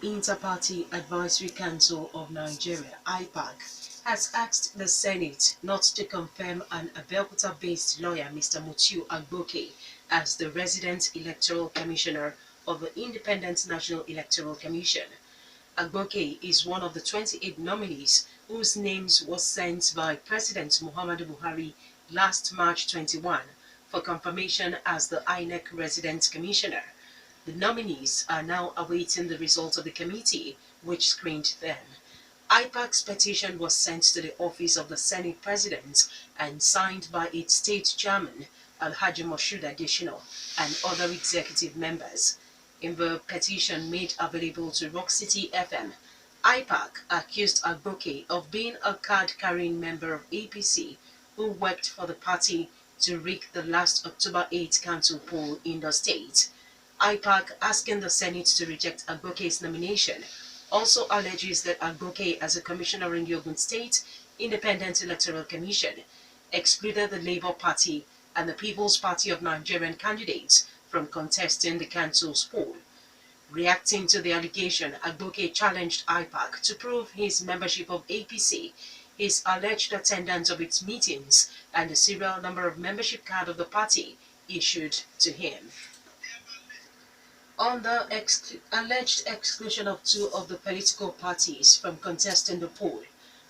Inter-Party Advisory Council of Nigeria (IPAC) has asked the Senate not to confirm an Abeokuta-based lawyer, Mr. Mutiu Agboke, as the resident electoral commissioner of the Independent National Electoral Commission. Agboke is one of the 28 nominees whose names were sent by President Muhammadu Buhari last March 21 for confirmation as the INEC resident commissioner. The nominees are now awaiting the results of the committee which screened them. IPAC's petition was sent to the office of the Senate President and signed by its state chairman, Alhaji Moshood Adeshino, and other executive members. In the petition made available to Rock City FM, IPAC accused Agboke of being a card-carrying member of APC who worked for the party to rig the last October 8 council poll in the state. IPAC, asking the Senate to reject Agboke's nomination, also alleges that Agboke, as a commissioner in the Ogun State Independent Electoral Commission, excluded the Labour Party and the People's Party of Nigerian candidates from contesting the council's poll. Reacting to the allegation, Agboke challenged IPAC to prove his membership of APC, his alleged attendance of its meetings, and the serial number of membership card of the party issued to him. On the alleged exclusion of two of the political parties from contesting the poll,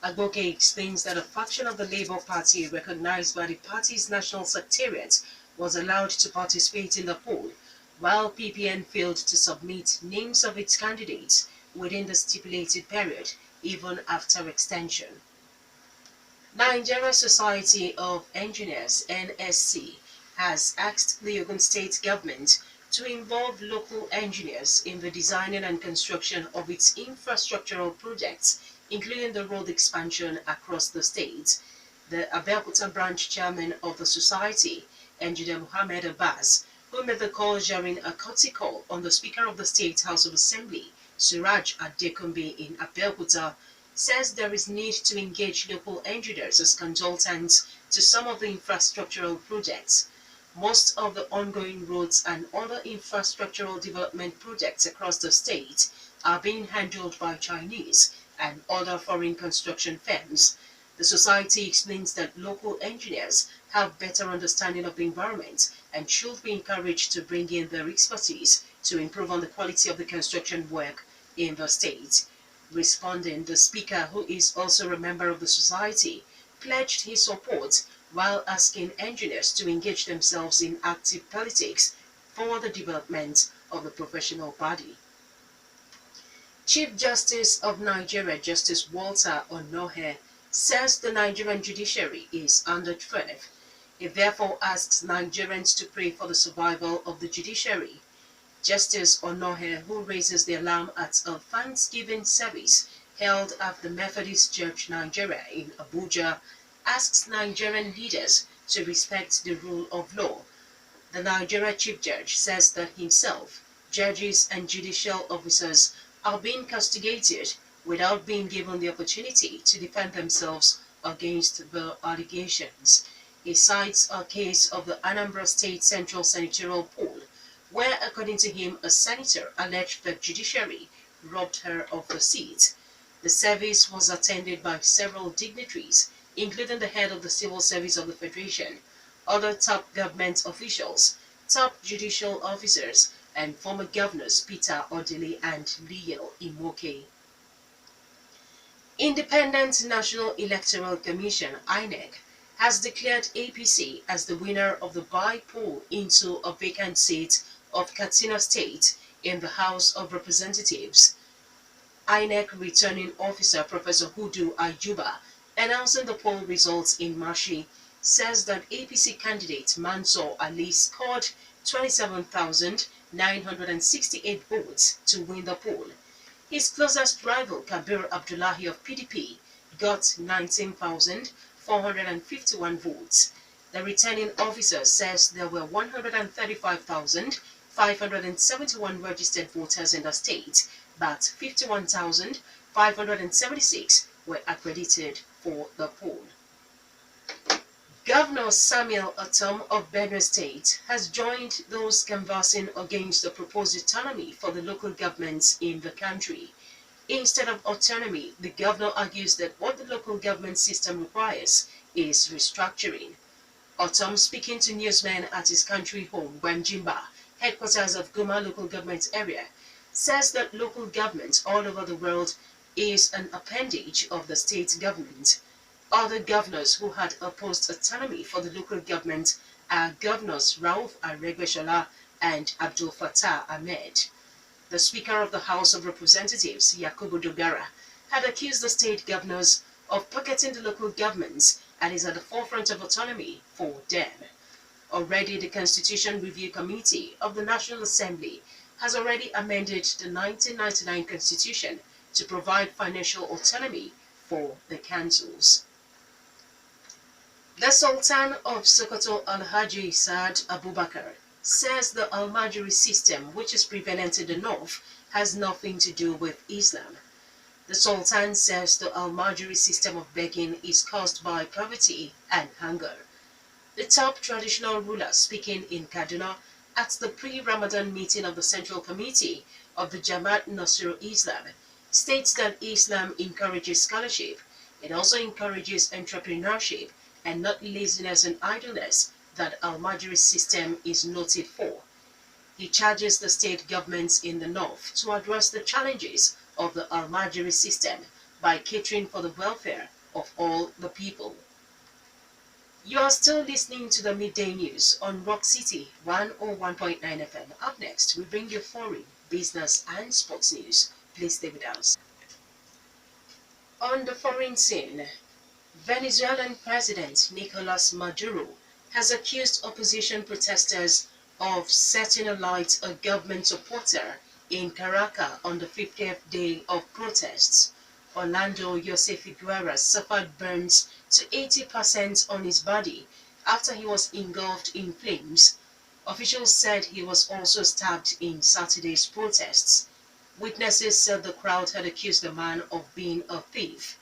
Agboke explains that a faction of the Labour Party recognized by the party's national secretariat was allowed to participate in the poll, while PPN failed to submit names of its candidates within the stipulated period, even after extension. Nigeria Society of Engineers (NSC) has asked the Ogun State government to involve local engineers in the designing and construction of its infrastructural projects, including the road expansion across the state. The Abeokuta branch chairman of the society, Engineer Mohammed Abbas, who made the call during a courtesy call on the Speaker of the State House of Assembly, Suraj Adekunbi, in Abeokuta, says there is need to engage local engineers as consultants to some of the infrastructural projects. Most of the ongoing roads and other infrastructural development projects across the state are being handled by Chinese and other foreign construction firms. The society explains that local engineers have better understanding of the environment and should be encouraged to bring in their expertise to improve on the quality of the construction work in the state. Responding, the speaker, who is also a member of the society, pledged his support while asking engineers to engage themselves in active politics for the development of the professional body. Chief Justice of Nigeria, Justice Walter Onohe, says the Nigerian judiciary is under threat. He therefore asks Nigerians to pray for the survival of the judiciary. Justice Onohe, who raises the alarm at a Thanksgiving service held at the Methodist Church Nigeria in Abuja, asks Nigerian leaders to respect the rule of law. The Nigeria Chief Judge says that himself, judges and judicial officers are being castigated without being given the opportunity to defend themselves against the allegations. He cites a case of the Anambra State Central Senatorial Poll, where, according to him, a senator alleged that judiciary robbed her of the seat. The service was attended by several dignitaries, including the head of the Civil Service of the Federation, other top government officials, top judicial officers, and former governors Peter Odili and Leo Imoke. Independent National Electoral Commission (INEC) has declared APC as the winner of the by-poll into a vacant seat of Katsina State in the House of Representatives. INEC returning officer Professor Hudu Ayuba, announcing the poll results in Mashi, says that APC candidate Mansour Ali scored 27,968 votes to win the poll. His closest rival, Kabir Abdullahi of PDP, got 19,451 votes. The returning officer says there were 135,571 registered voters in the state, but 51,576 were accredited for the poll. Governor Samuel Atom of Benue State has joined those canvassing against the proposed autonomy for the local governments in the country. Instead of autonomy, the governor argues that what the local government system requires is restructuring. Atom, speaking to newsmen at his country home, Wanjimba, headquarters of Goma local government area, says that local government all over the world is an appendage of the state government. Other governors who had opposed autonomy for the local government are Governors Rauf Aregbesola and Abdul Fattah Ahmed. The Speaker of the House of Representatives, Yakubu Dogara, had accused the state governors of pocketing the local governments and is at the forefront of autonomy for them. Already, the Constitution Review Committee of the National Assembly has already amended the 1999 Constitution to provide financial autonomy for the councils. The Sultan of Sokoto Alhaji Saad Abubakar says the Almajiri system, which is prevalent in the north, has nothing to do with Islam. The Sultan says the Almajiri system of begging is caused by poverty and hunger. The top traditional ruler, speaking in Kaduna at the pre-Ramadan meeting of the Central Committee of the Jamaat Nasrul Islam, states that Islam encourages scholarship. It also encourages entrepreneurship and not laziness and idleness that Almajiri's system is noted for. He charges the state governments in the north to address the challenges of the Almajiri system by catering for the welfare of all the people. You are still listening to the Midday News on Rock City 101.9 FM. Up next, we bring you foreign, business and sports news. Please stay with us. On the foreign scene, Venezuelan President Nicolas Maduro has accused opposition protesters of setting alight a government supporter in Caracas on the 50th day of protests. Orlando Jose Figueroa suffered burns to 80% on his body after he was engulfed in flames. Officials said he was also stabbed in Saturday's protests. Witnesses said the crowd had accused the man of being a thief.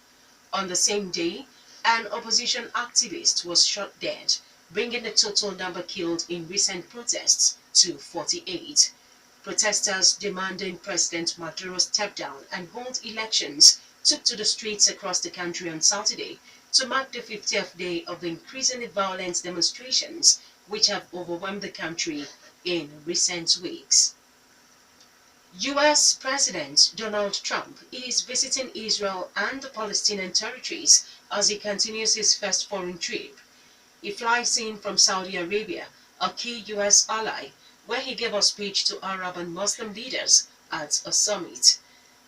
On the same day, an opposition activist was shot dead, bringing the total number killed in recent protests to 48. Protesters demanding President Maduro step down and hold elections took to the streets across the country on Saturday to mark the 50th day of the increasingly violent demonstrations which have overwhelmed the country in recent weeks. U.S. President Donald Trump is visiting Israel and the Palestinian territories as he continues his first foreign trip. He flies in from Saudi Arabia, a key U.S. ally, where he gave a speech to Arab and Muslim leaders at a summit.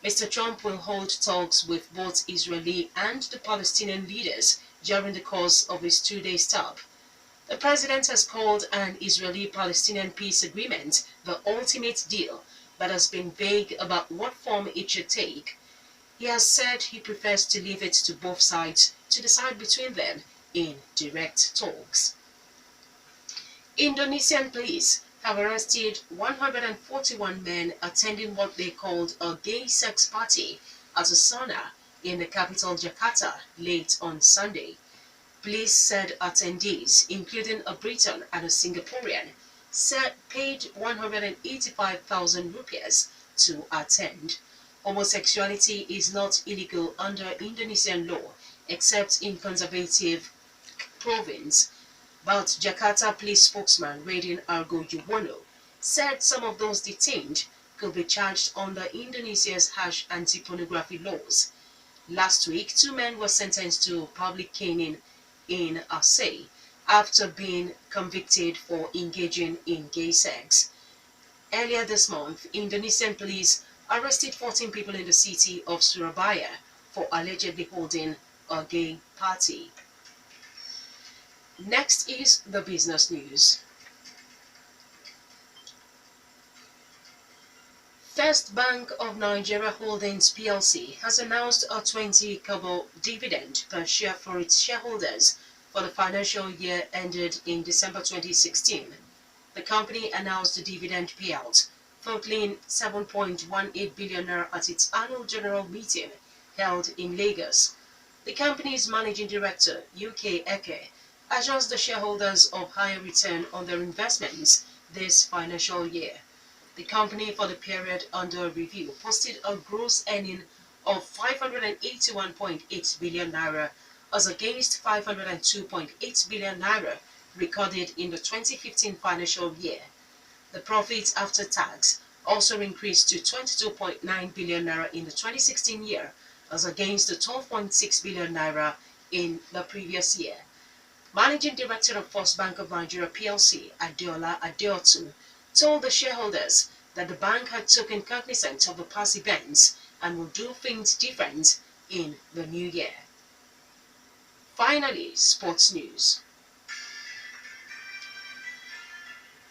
Mr. Trump will hold talks with both Israeli and the Palestinian leaders during the course of his two-day stop. The president has called an Israeli-Palestinian peace agreement the ultimate deal, but has been vague about what form it should take. He has said he prefers to leave it to both sides to decide between them in direct talks. Indonesian police have arrested 141 men attending what they called a gay sex party at a sauna in the capital Jakarta late on Sunday. Police said attendees, including a Briton and a Singaporean, paid 185,000 rupiahs to attend. Homosexuality is not illegal under Indonesian law, except in conservative province. But Jakarta police spokesman Radin Argo Yuwono said some of those detained could be charged under Indonesia's harsh anti-pornography laws. Last week, 2 men were sentenced to public caning in Aceh after being convicted for engaging in gay sex. Earlier this month, Indonesian police arrested 14 people in the city of Surabaya for allegedly holding a gay party. Next is the business news. First Bank of Nigeria Holdings PLC has announced a 20 kobo dividend per share for its shareholders for the financial year ended in December 2016. The company announced the dividend payout, totaling 7.18 billion naira at its annual general meeting held in Lagos. The company's managing director, UK Eke, assures the shareholders of higher return on their investments this financial year. The company for the period under review posted a gross earning of 581.8 billion naira as against 502.8 billion naira recorded in the 2015 financial year. The profit after tax also increased to 22.9 billion naira in the 2016 year as against the 12.6 billion naira in the previous year. Managing Director of First Bank of Nigeria PLC, Adeola Adeotu, told the shareholders that the bank had taken cognizance of the past events and will do things different in the new year. Finally, sports news.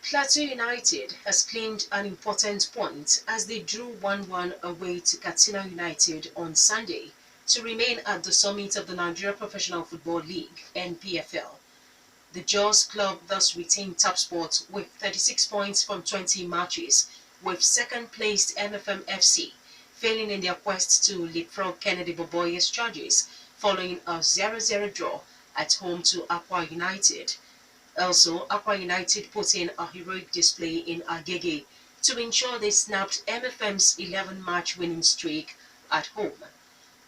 Plateau United has claimed an important point as they drew 1-1 away to Katsina United on Sunday to remain at the summit of the Nigeria Professional Football League (NPFL). The Jaws club thus retained top spot with 36 points from 20 matches, with second-placed MFM FC failing in their quest to leapfrog Kennedy Boboye's charges following a 0-0 draw at home to Akwa United. Also, Akwa United put in a heroic display in Agege to ensure they snapped MFM's 11-match winning streak at home.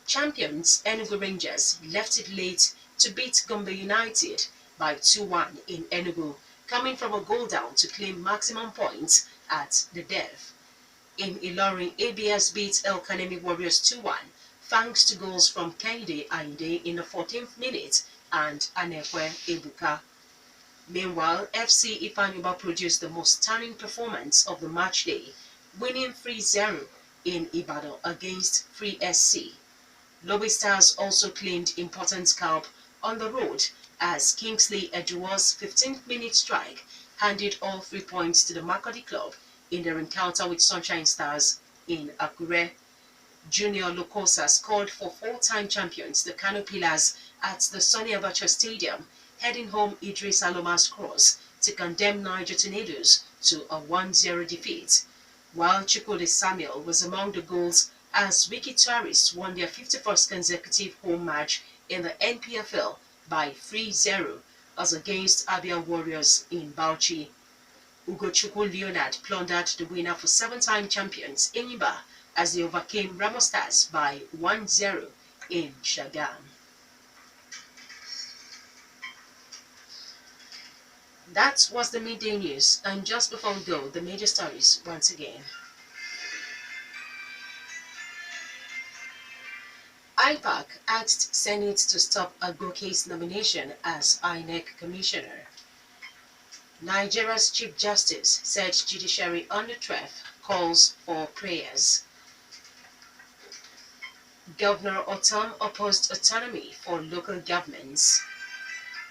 Champions Enugu Rangers left it late to beat Gombe United by 2-1 in Enugu, coming from a goal down to claim maximum points at the death. In Ilorin, ABS beat El Kanemi Warriors 2-1 thanks to goals from Kehinde Ainde in the 14th minute and Anekwe Ebuka. Meanwhile, FC Ifeanyiuba produced the most stunning performance of the match day, winning 3-0 in Ibadan against Free SC. Lobby Stars also claimed important scalp on the road as Kingsley Eduwa's 15th-minute strike handed all 3 points to the Makodi club in their encounter with Sunshine Stars in Akure. Junior Lokosa scored for four-time champions, the Kano Pillars, at the Sonny Abacha Stadium, heading home Idris Aloma's cross to condemn Niger Tornadoes to a 1-0 defeat, while Chukwudi Samuel was among the goals as Wiki Tourists won their 51st consecutive home match in the NPFL by 3-0 as against Abia Warriors in Bauchi. Ugochukwu Leonard plundered the winner for seven-time champions Enyimba as they overcame Ramo Stars by 1-0 in Shagam. That was the midday news, and just before we go, the major stories once again. IPAC asked Senate to stop Agboke's nomination as INEC commissioner. Nigeria's Chief Justice said judiciary under threat calls for prayers. Governor Otom opposed autonomy for local governments.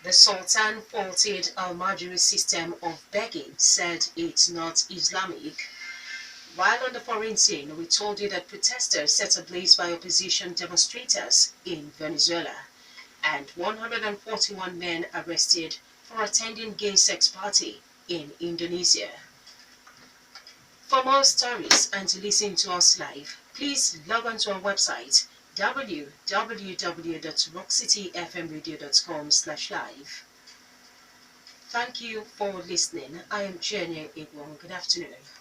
The Sultan faulted Al-Majri's system of begging, said it's not Islamic. While on the foreign scene, we told you that protesters set ablaze by opposition demonstrators in Venezuela, and 141 men arrested for attending gay sex party in Indonesia. For more stories and to listen to us live, please log on to our website www.rockcityfmradio.com/live. Thank you for listening. I am Chienye Egwuonwu. Good afternoon.